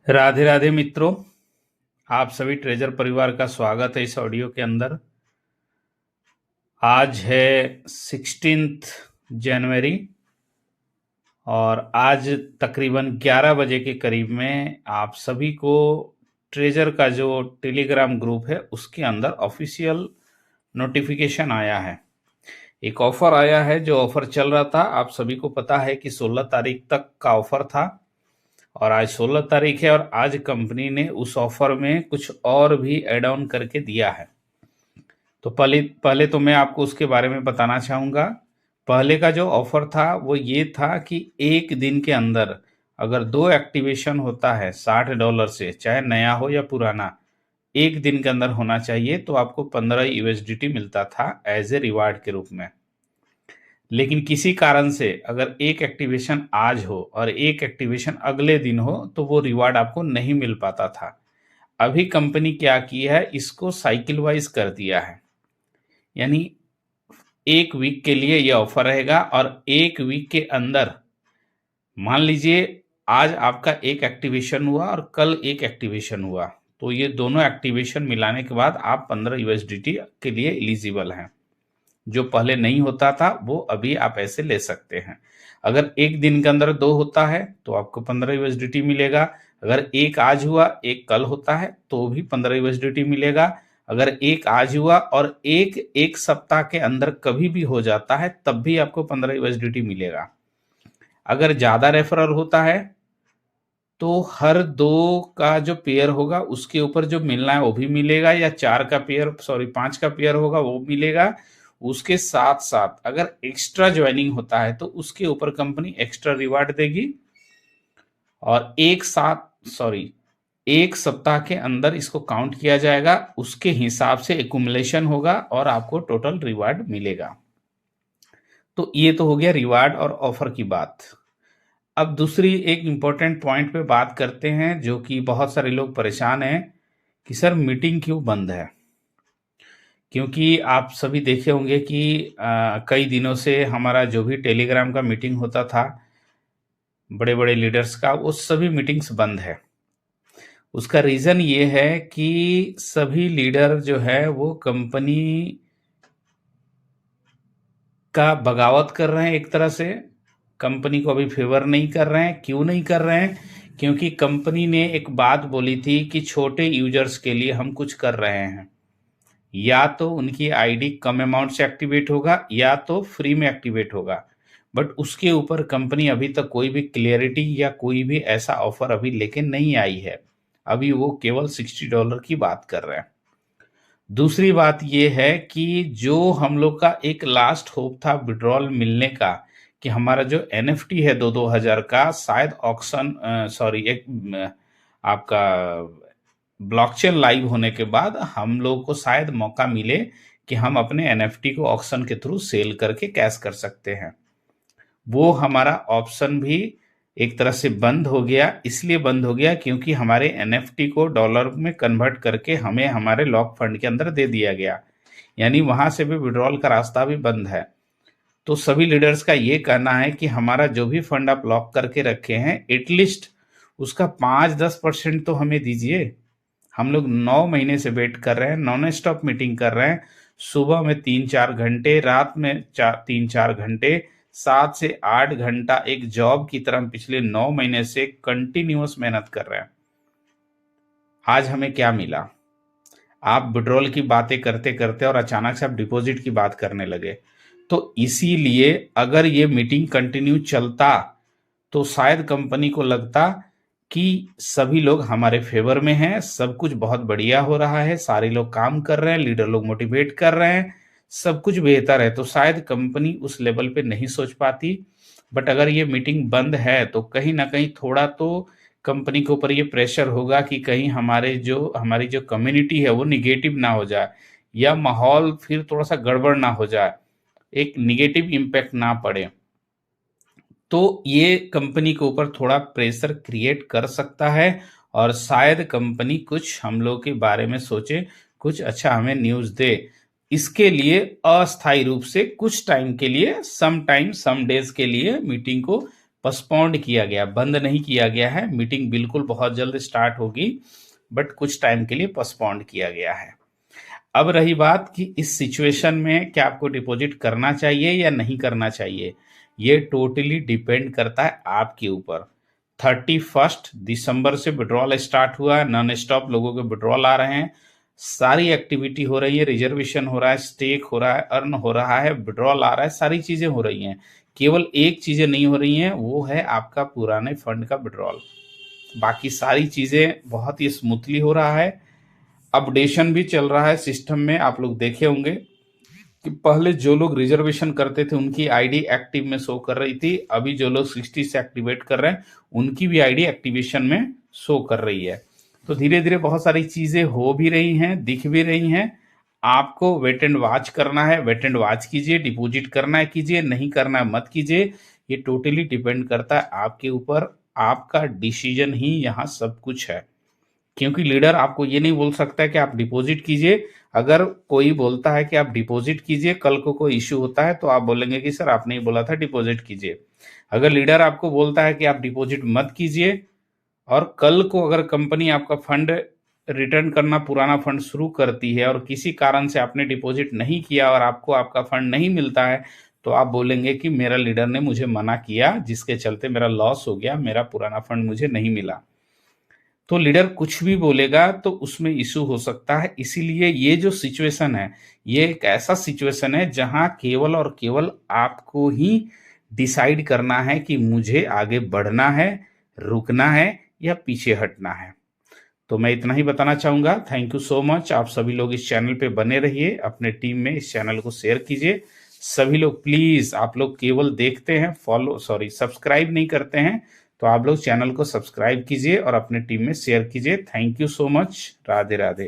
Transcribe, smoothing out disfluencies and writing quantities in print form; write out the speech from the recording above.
राधे राधे मित्रों, आप सभी ट्रेजर परिवार का स्वागत है इस ऑडियो के अंदर। आज है 16 जनवरी और आज तकरीबन 11 बजे के करीब में आप सभी को ट्रेजर का जो टेलीग्राम ग्रुप है उसके अंदर ऑफिशियल नोटिफिकेशन आया है। एक ऑफर आया है, जो ऑफर चल रहा था, आप सभी को पता है कि 16 तारीख तक का ऑफर था और आज 16 तारीख है और आज कंपनी ने उस ऑफर में कुछ और भी ऐड ऑन करके दिया है। तो पहले पहले तो मैं आपको उसके बारे में बताना चाहूँगा। पहले का जो ऑफर था वो ये था कि एक दिन के अंदर अगर 2 एक्टिवेशन होता है $60 से, चाहे नया हो या पुराना, एक दिन के अंदर होना चाहिए, तो आपको 15 यूएसडीटी मिलता था एज ए रिवार्ड के रूप में। लेकिन किसी कारण से अगर एक एक्टिवेशन आज हो और एक एक्टिवेशन अगले दिन हो तो वो रिवार्ड आपको नहीं मिल पाता था। अभी कंपनी क्या की है, इसको साइकिल वाइज कर दिया है, यानी एक वीक के लिए ये ऑफर रहेगा और एक वीक के अंदर मान लीजिए आज आपका एक एक्टिवेशन हुआ और कल एक एक्टिवेशन हुआ, तो ये दोनों एक्टिवेशन मिलाने के बाद आप 15 यूएसडीटी के लिए एलिजिबल हैं। जो पहले नहीं होता था वो अभी आप ऐसे ले सकते हैं। अगर एक दिन के अंदर 2 होता है तो आपको 15 यूएसडीटी मिलेगा। अगर एक आज हुआ, एक कल होता है तो भी 15 यूएसडीटी मिलेगा। अगर एक आज हुआ और एक सप्ताह के अंदर कभी भी हो जाता है तब भी आपको 15 यूएसडीटी मिलेगा। अगर ज्यादा रेफरल होता है तो हर 2 का जो पेयर होगा उसके ऊपर जो मिलना है वो भी मिलेगा, या 5 का पेयर होगा वो मिलेगा। उसके साथ साथ अगर एक्स्ट्रा ज्वाइनिंग होता है तो उसके ऊपर कंपनी एक्स्ट्रा रिवार्ड देगी और एक सप्ताह के अंदर इसको काउंट किया जाएगा, उसके हिसाब से एक्युमुलेशन होगा और आपको टोटल रिवार्ड मिलेगा। तो ये तो हो गया रिवार्ड और ऑफर की बात। अब दूसरी एक इंपॉर्टेंट पॉइंट पे बात करते हैं, जो कि बहुत सारे लोग परेशान हैं कि सर मीटिंग क्यों बंद है। क्योंकि आप सभी देखे होंगे कि कई दिनों से हमारा जो भी टेलीग्राम का मीटिंग होता था बड़े बड़े लीडर्स का, वो सभी मीटिंग्स बंद है। उसका रीजन ये है कि सभी लीडर जो है वो कंपनी का बगावत कर रहे हैं, एक तरह से कंपनी को अभी फेवर नहीं कर रहे हैं। क्यों नहीं कर रहे हैं? क्योंकि कंपनी ने एक बात बोली थी कि छोटे यूजर्स के लिए हम कुछ कर रहे हैं, या तो उनकी आईडी कम अमाउंट से एक्टिवेट होगा या तो फ्री में एक्टिवेट होगा। बट उसके ऊपर कंपनी अभी तक कोई भी क्लियरिटी या कोई भी ऐसा ऑफर अभी लेके नहीं आई है। अभी वो केवल $60 की बात कर रहे हैं। दूसरी बात ये है कि जो हम लोग का एक लास्ट होप था विड्रॉल मिलने का, कि हमारा जो एनएफटी है 2-2 हजार का, शायद ऑक्शन आपका ब्लॉकचेन लाइव होने के बाद हम लोग को शायद मौका मिले कि हम अपने एनएफटी को ऑक्शन के थ्रू सेल करके कैश कर सकते हैं। वो हमारा ऑप्शन भी एक तरह से बंद हो गया। इसलिए बंद हो गया क्योंकि हमारे एनएफटी को डॉलर में कन्वर्ट करके हमें हमारे लॉक फंड के अंदर दे दिया गया, यानी वहां से भी विड्रॉल का रास्ता भी बंद है। तो सभी लीडर्स का ये कहना है कि हमारा जो भी फंड आप लॉक करके रखे हैं एटलीस्ट उसका 5-10% तो हमें दीजिए। हम लोग 9 महीने से वेट कर रहे हैं, नॉन स्टॉप मीटिंग कर रहे हैं, सुबह में 3-4 घंटे, रात में 3-4 घंटे, 7 से 8 घंटा एक जॉब की तरह पिछले 9 महीने से कंटिन्यूअस मेहनत कर रहे हैं। आज हमें क्या मिला? आप विड्रॉल की बातें करते करते और अचानक से आप डिपॉजिट की बात करने लगे। तो इसीलिए अगर ये मीटिंग कंटिन्यू चलता तो शायद कंपनी को लगता कि सभी लोग हमारे फेवर में हैं, सब कुछ बहुत बढ़िया हो रहा है, सारे लोग काम कर रहे हैं, लीडर लोग मोटिवेट कर रहे हैं, सब कुछ बेहतर है, तो शायद कंपनी उस लेवल पे नहीं सोच पाती। बट अगर ये मीटिंग बंद है तो कहीं ना कहीं थोड़ा तो कंपनी के ऊपर ये प्रेशर होगा कि कहीं हमारी जो कम्युनिटी है वो निगेटिव ना हो जाए, या माहौल फिर थोड़ा सा गड़बड़ ना हो जाए, एक निगेटिव इम्पैक्ट ना पड़े। तो ये कंपनी के ऊपर थोड़ा प्रेशर क्रिएट कर सकता है और शायद कंपनी कुछ हम लोग के बारे में सोचे, कुछ अच्छा हमें न्यूज दे। इसके लिए अस्थायी रूप से कुछ टाइम के लिए, सम डेज के लिए मीटिंग को पोस्टपोन्ड किया गया, बंद नहीं किया गया है। मीटिंग बिल्कुल बहुत जल्द स्टार्ट होगी, बट कुछ टाइम के लिए पोस्टपोन्ड किया गया है। अब रही बात कि इस सिचुएशन में क्या आपको डिपॉजिट करना चाहिए या नहीं करना चाहिए, ये टोटली डिपेंड करता है आपके ऊपर। 31 दिसंबर से विड्रॉल स्टार्ट हुआ है, नॉन स्टॉप लोगों के विड्रॉल आ रहे हैं, सारी एक्टिविटी हो रही है, रिजर्वेशन हो रहा है, स्टेक हो रहा है, अर्न हो रहा है, विड्रॉल आ रहा है, सारी चीजें हो रही हैं। केवल एक चीजें नहीं हो रही हैं, वो है आपका पुराने फंड का विड्रॉल। बाकी सारी चीजें बहुत ही स्मूथली हो रहा है। अपडेशन भी चल रहा है सिस्टम में। आप लोग देखे होंगे कि पहले जो लोग रिजर्वेशन करते थे उनकी आईडी एक्टिव में शो कर रही थी, अभी जो लोग 60 से एक्टिवेट कर रहे हैं उनकी भी आईडी एक्टिवेशन में शो कर रही है। तो धीरे धीरे बहुत सारी चीजें हो भी रही हैं, दिख भी रही हैं। आपको वेट एंड वॉच करना है, वेट एंड वॉच कीजिए, डिपॉजिट करना है कीजिए, नहीं करना है मत कीजिए। ये टोटली डिपेंड करता है आपके ऊपर, आपका डिसीजन ही यहाँ सब कुछ है। क्योंकि लीडर आपको ये नहीं बोल सकता है कि आप डिपॉजिट कीजिए। अगर कोई बोलता है कि आप डिपॉजिट कीजिए, कल को कोई इश्यू होता है तो आप बोलेंगे कि सर आपने ही बोला था डिपॉजिट कीजिए। अगर लीडर आपको बोलता है कि आप डिपॉजिट मत कीजिए और कल को अगर कंपनी आपका फंड रिटर्न करना, पुराना फंड शुरू करती है और किसी कारण से आपने डिपॉजिट नहीं किया और आपको आपका फंड नहीं मिलता है, तो आप बोलेंगे कि मेरा लीडर ने मुझे मना किया जिसके चलते मेरा लॉस हो गया, मेरा पुराना फंड मुझे नहीं मिला। तो लीडर कुछ भी बोलेगा तो उसमें इशू हो सकता है। इसीलिए ये जो सिचुएशन है, ये एक ऐसा सिचुएशन है जहां केवल और केवल आपको ही डिसाइड करना है कि मुझे आगे बढ़ना है, रुकना है या पीछे हटना है। तो मैं इतना ही बताना चाहूंगा। Thank you so much. आप सभी लोग इस चैनल पे बने रहिए, अपने टीम में इस चैनल को शेयर कीजिए। सभी लोग प्लीज, आप लोग केवल देखते हैं, सब्सक्राइब नहीं करते हैं, तो आप लोग चैनल को सब्सक्राइब कीजिए और अपने टीम में शेयर कीजिए। Thank you so much. Radhe Radhe.